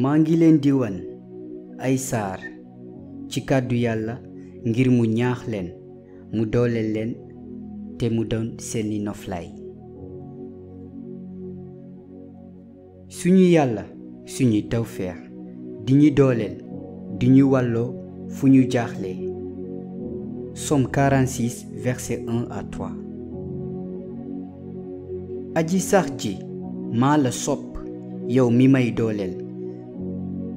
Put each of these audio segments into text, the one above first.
maa ngi leen di wan ay saar ci kàddu yàlla ngir mu ñaax leen mu dooleel leen te mu doon seeni noflaay. suñu yàlla suñuy tawfeex di ñu dooleel di ñu wàlloo fu ñu jaaxlee. Somme 46 versets 1 à 3. aji sax ji maa la sopp yow mi may dooleel.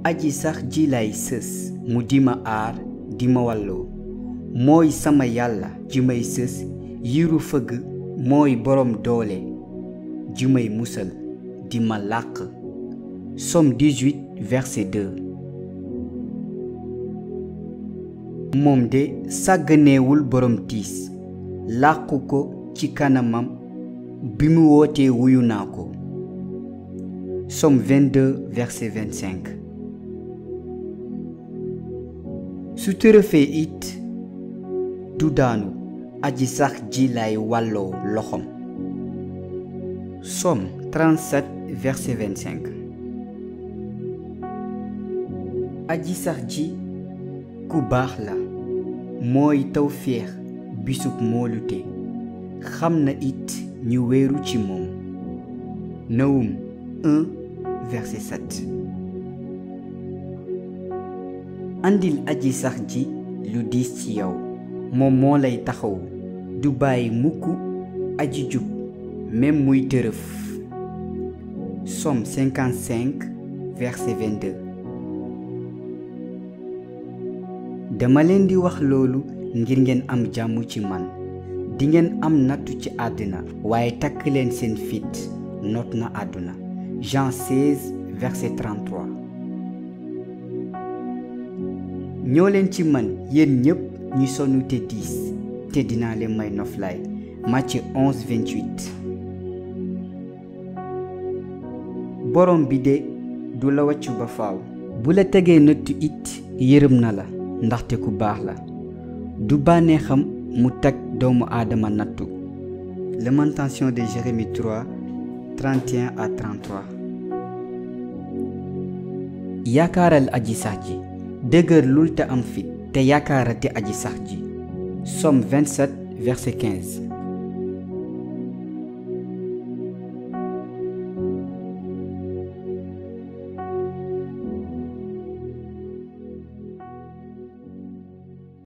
aji sax ji lay sës mu di ma aar di ma wàlloo. mooy sama yàlla ji may sës yiru fëgg mooy boroom doole ji may musal di ma làq. Somme 18 verset 2. moom de sàgganeewul boroom tiis làqu ko ci kanamam bi mu wootee wuyu naa ko. Somme 22 verset 25. su tërëfee it du daanu aji sax ji lay wàlloo loxom. Somme 37 verset 25. aji sax ji ku baax la mooy tawféex bisub moolute xam na it ñu wéeru ci moom. Nahum 1 verset 7. andil aji sax ji lu diis ci yow moom moo lay taxawu du bàyyi mukk aji jub même muy tërëf. Somme 55 verset 22. dama leen di wax loolu ngir ngeen am jàmm ci man. di ngeen am nattu ci àddina waaye takk leen seen fit noot na àdduna. Jean 16 verset 33. ñoo leen ci man yéen ñépp ñi sonn te diis te dinaa leen may noflaay. Matthieu 11 28. borom bi de du la wàccu ba faaw. bu la tegee nattu it yërëm na la ndaxte ku baax la. du bànneexam mu teg doomu aadama nattu. Lamentation de Jérémie 3 31 à 33. yaakaaral aji sax ji dëgër lul te am fit te yaakaarate aji sax ji. Somme 27 verset 15.